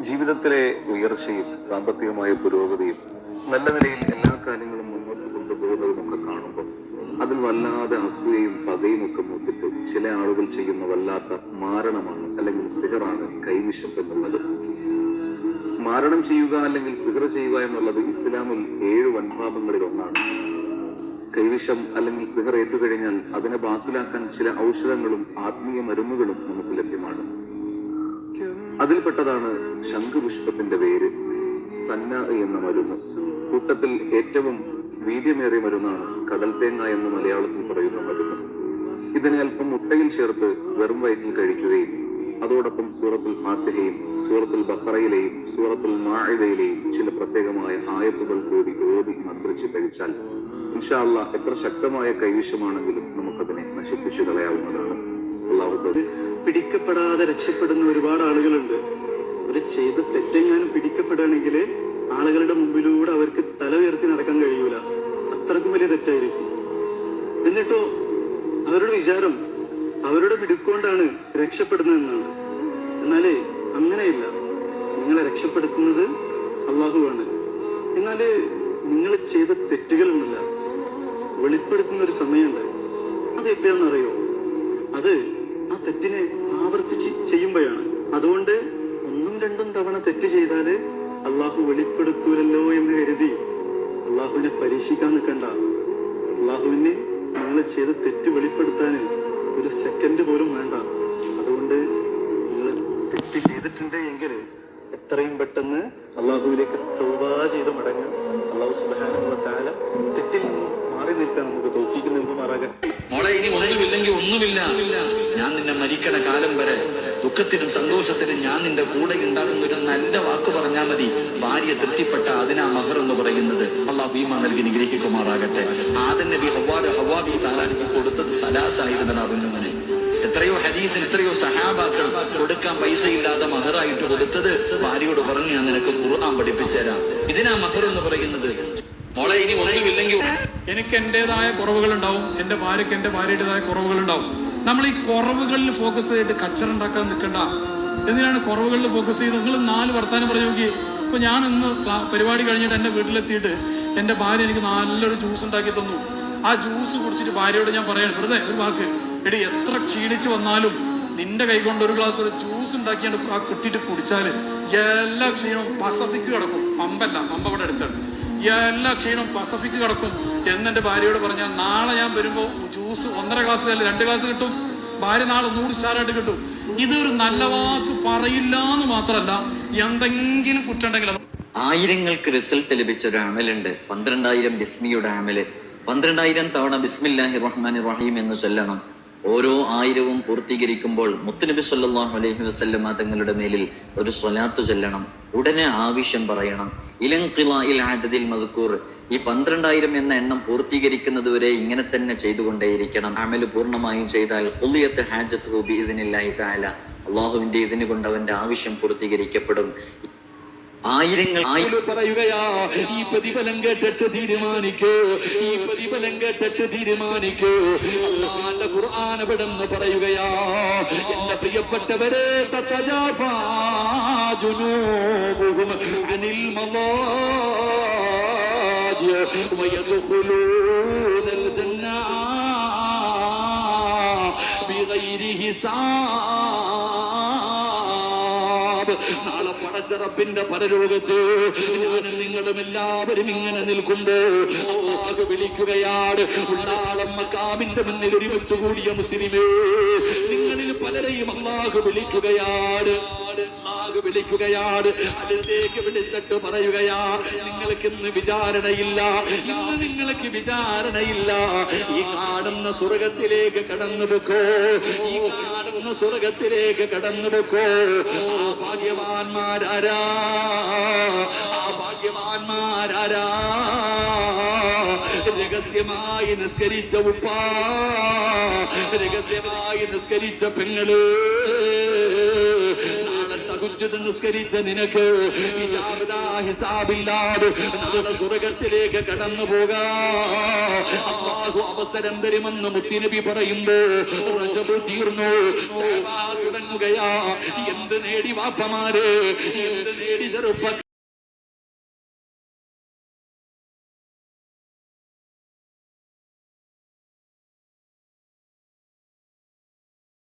ജീവിതത്തിലെ ഉയർച്ചയും സാമ്പത്തികമായ പുരോഗതിയും നല്ല നിലയിൽ എല്ലാ കാര്യങ്ങളും മുന്നോട്ട് കൊണ്ടുപോകുന്നതുമൊക്കെ കാണുമ്പോൾ അതിൽ വല്ലാതെ അസൂയയും പകയും ഒക്കെ നോക്കിയിട്ട് ചില ആളുകൾ ചെയ്യുന്ന വല്ലാത്ത മാരണമാണ് അല്ലെങ്കിൽ സിഹറാണ് കൈവിഷം എന്നുള്ളത്. മാരണം ചെയ്യുക അല്ലെങ്കിൽ സിഹർ ചെയ്യുക എന്നുള്ളത് ഇസ്ലാമിൽ 7 വൻപാപങ്ങളിൽ ഒന്നാണ്. കൈവിഷം അല്ലെങ്കിൽ സിഹർ ഏറ്റുകഴിഞ്ഞാൽ അതിനെ ബാത്തിലാക്കാൻ ചില ഔഷധങ്ങളും ആത്മീയ മരുന്നുകളും നമുക്ക് ലഭ്യമാണ്. അതിൽപ്പെട്ടതാണ് ശംഖുപുഷ്പത്തിന്റെ വേര്, സന്ന എന്ന മരുന്ന്. കൂട്ടത്തിൽ ഏറ്റവും വീര്യമേറിയ മരുന്നാണ് കടൽ തേങ്ങ എന്ന് മലയാളത്തിൽ പറയുന്ന മരുന്ന്. ഇതിനെ അല്പം മുട്ടയിൽ ചേർത്ത് വെറും വയറ്റിൽ കഴിക്കുകയും അതോടൊപ്പം സൂറത്തുൽ ഫാത്തിഹയും സൂറത്തുൽ ബഖറയിലെയും സൂറത്തുൽ മാഇദയിലെയും ചില പ്രത്യേകമായ ആയത്തുകൾ കൂടി ഓതി മന്ത്രിച്ച് കഴിച്ചാൽ ഇൻഷാ അല്ലാഹ് എത്ര ശക്തമായ കൈവിഷമാണെങ്കിലും നമുക്കതിനെ നശിപ്പിച്ചു കളയാവുന്നതാണ്. അല്ലാഹു പിടിക്കപ്പെടാതെ രക്ഷപ്പെടുന്ന ഒരുപാട് ആളുകളുണ്ട്. അവർ ചെയ്ത് തെറ്റെങ്ങാനും പിടിക്കപ്പെടുകയാണെങ്കിൽ ആളുകളുടെ മുമ്പിലൂടെ അവർക്ക് തല ഉയർത്തി നടക്കാൻ കഴിയൂല, അത്രക്കും വലിയ തെറ്റായിരിക്കും. എന്നിട്ടോ അവരുടെ വിചാരം അവരുടെ മിടുക്കൊണ്ടാണ് രക്ഷപ്പെടുന്നതെന്നാണ്. എന്നാലേ അങ്ങനെയില്ല. നിങ്ങളെ രക്ഷപ്പെടുത്തുന്നത് അള്ളാഹുവാണ്. എന്നാല് നിങ്ങൾ ചെയ്ത തെറ്റുകളുണ്ടല്ല, വെളിപ്പെടുത്തുന്ന ഒരു സമയമുണ്ട്. അത് എപ്പോഴാണെന്നറിയോ? അത് ആ തെറ്റിനെ ആവർത്തിച്ച് ചെയ്യുമ്പോഴാണ്. അതുകൊണ്ട് 1-2 തവണ തെറ്റ് ചെയ്താല് അള്ളാഹു വെളിപ്പെടുത്തൂലല്ലോ എന്ന് കരുതി അള്ളാഹുവിനെ പരീക്ഷിക്കാൻ നിൽക്കണ്ട. അള്ളാഹുവിന് നിങ്ങൾ ചെയ്ത തെറ്റ് വെളിപ്പെടുത്താന് 1 സെക്കൻഡ് പോലും വേണ്ട. അതുകൊണ്ട് നിങ്ങൾ തെറ്റ് ചെയ്തിട്ടുണ്ട് എങ്കിൽ എത്രയും പെട്ടെന്ന് അള്ളാഹുവിലേക്ക് തൗബാ ചെയ്ത് മടങ്ങാൻ അള്ളാഹു സുബ്ഹാനഹു വ തആല തെറ്റിൽ മാറി നിൽക്കാൻ നമുക്ക് തൗഫീഖ് നൽകുമാറാകട്ടെ. മോളെ, ഇനി ഒന്നുമില്ലെങ്കിൽ ഒന്നുമില്ല. ഞാൻ നിന്നെ മരിക്കണ കാലം വരെ ദുഃഖത്തിനും സന്തോഷത്തിനും ഞാൻ നിന്റെ കൂടെ ഉണ്ടാകുന്ന ഒരു നല്ല വാക്ക് പറഞ്ഞാൽ മതി. ഭാര്യ തൃപ്തിപ്പെട്ട അതിനാ മഹർ എന്ന് പറയുന്നത്. അള്ളാഹു ഭീമ നൽകി നിഗ്രഹിക്കുമാറാകട്ടെ. ആദം നബി ഹവ്വാബി താലാനിക്ക് കൊടുത്തത് സലാസായിരുന്നതാണ് അവനെ. എത്രയോ ഹദീസിൽ എത്രയോ സഹാബാക്കൾ കൊടുക്കാൻ പൈസ ഇല്ലാതെ മഹറായിട്ട് കൊടുത്തത് ഭാര്യയോട് പറഞ്ഞു, ഞാൻ നിനക്ക് ഖുർആൻ പഠിപ്പിച്ചു തരാം. ഇതിനാ മഹർ എന്ന് പറയുന്നത്. മോളെ, ഇനി ഒന്നുമില്ലെങ്കിൽ എനിക്ക് എന്റേതായ കുറവുകൾ ഉണ്ടാവും, എന്റെ ഭാര്യയ്ക്ക് എന്റെ ഭാര്യയുടേതായ കുറവുകൾ ഉണ്ടാവും. നമ്മൾ ഈ കുറവുകളിൽ ഫോക്കസ് ചെയ്തിട്ട് കച്ചറുണ്ടാക്കാൻ നിൽക്കണ്ട. എന്തിനാണ് കുറവുകളിൽ ഫോക്കസ് ചെയ്ത്? നിങ്ങൾ 4 വർത്താനം പറഞ്ഞു നോക്കി. ഇപ്പൊ ഞാൻ ഇന്ന് പരിപാടി കഴിഞ്ഞിട്ട് എന്റെ വീട്ടിലെത്തിയിട്ട് എന്റെ ഭാര്യ എനിക്ക് നല്ലൊരു ജ്യൂസ് ഉണ്ടാക്കി തന്നു. ആ ജ്യൂസ് കുടിച്ചിട്ട് ഭാര്യയോട് ഞാൻ പറയാണ്, വെറുതെ ഒരു വാക്ക്, എടി എത്ര ക്ഷീണിച്ച് വന്നാലും നിന്റെ കൈ കൊണ്ട് ഒരു ഗ്ലാസ് ഒരു ജ്യൂസ് ഉണ്ടാക്കിയാണ് ആ കുട്ടിയിട്ട് കുടിച്ചാല് എല്ലാ ക്ഷീണവും പസഫിക്ക് കിടക്കും. പമ്പല്ല, പമ്പ ഇവിടെ അടുത്താണ്. എല്ലാ ക്ഷീണവും പസഫിക്ക് കിടക്കും എന്നെന്റെ ഭാര്യയോട് പറഞ്ഞാൽ നാളെ ഞാൻ വരുമ്പോ ജ്യൂസ് 1.5 ഗ്ലാസ് അല്ല 2 ഗ്ലാസ് കിട്ടും. ഭാര്യ നാളെ 100 സ്റ്റാറായിട്ട് കിട്ടും. ഇതൊരു നല്ല വാക്ക് പറയില്ല എന്ന് മാത്രമല്ല, എന്തെങ്കിലും കുറ്റുണ്ടെങ്കിൽ ആയിരങ്ങൾക്ക് റിസൾട്ട് ലഭിച്ച ഒരു അമലുണ്ട്. 12,000 ബിസ്മിയുടെ അമല്. 12,000 തവണ ബിസ്മില്ലാഹിർ റഹ്മാനിർ റഹീം എന്ന് ചൊല്ലണം. ഓരോ 1000വും പൂർത്തീകരിക്കുമ്പോൾ മുത്തുനബി സല്ലല്ലാഹു അലൈഹി വസല്ലമ തങ്ങളുടെ മേലിൽ ഒരു സ്വലാത്ത് ചൊല്ലണം. ഉടനെ ആവശ്യം പറയണം. ഇലൻഖിലാഇൽ അദദിൽ മദ്കൂർ. ഈ 12,000 എന്ന എണ്ണം പൂർത്തീകരിക്കുന്നത് വരെ ഇങ്ങനെ തന്നെ ചെയ്തുകൊണ്ടേയിരിക്കണം. അമല് പൂർണ്ണമായും ചെയ്താൽ ഖുളിയത്ത് ഹാജത്തുഹു ബിഇദ്നില്ലാഹി തആല. അല്ലാഹുവിന്റെ ഇതിന് കൊണ്ട് അവന്റെ ആവശ്യം പൂർത്തീകരിക്കപ്പെടും. ആയിരങ്ങൾ പറയുകയാ, ഈ പ്രതിഫലം കേട്ടിട്ട് തീരുമാനിക്കൂ, ഈ പ്രതിഫലം കേട്ടിട്ട് തീരുമാനിക്കൂ. അല്ലാഹുവിന്റെ ഖുർആൻ എവിടെന്ന് പറയുകയാ, എന്റെ പ്രിയപ്പെട്ടവരെ, തതജാഫാ ജുനൂബുഹും അനിൽ മളാജി വയദ്ഖുലൂനൽ ജന്ന ബിഗൈരി ഹിസാബ്. നാളെ പടച്ചറപ്പിന്റെ പരലോകത്ത് ഞാനും നിങ്ങളും എല്ലാവരും ഇങ്ങനെ നിൽക്കുമ്പോ അല്ലാഹു വിളിക്കുകയാണ്. ഉള്ളാളം മഖാമിന്റെ മുന്നിൽ ഒരുമിച്ച് കൂടിയ മുസ്ലിമേ, നിങ്ങളിൽ പലരെയും അല്ലാഹു വിളിക്കുകയാണ്. അതിലേക്ക് വിളിച്ചിട്ട് പറയുകയാ, നിങ്ങൾക്ക് ഇന്ന് വിചാരണയില്ല, ഇന്ന് നിങ്ങൾക്ക് വിചാരണയില്ല. ഈ കാണുന്ന സ്വർഗത്തിലേക്ക് കടന്നു വെക്കോ, ഈ കാണുന്ന സ്വർഗത്തിലേക്ക് കടന്നു വെക്കോ. ആ ഭാഗ്യവാന്മാരാരാ, ആ ഭാഗ്യവാന്മാരാരാ? രഹസ്യമായി നിസ്കരിച്ച ഉപ്പ, രഹസ്യമായി നിസ്കരിച്ച പെങ്ങള്, തഹജ്ജുദ് നിസ്കരിച്ച നിനക്ക് ഹിസാബില്ലാതെ നാളെ സ്വർഗത്തിലേക്ക് കടന്നു പോകാ അല്ലാഹു അവസരം തരുമെന്ന് മുത്തുനബി പറയുമ്പോ റജബ് തീർന്നു, ശഅബാൻ തുടങ്ങുകയാ. എന്ത് നേടി വാപ്പമാര്, എന്ത് നേടി ചെറുപ്പ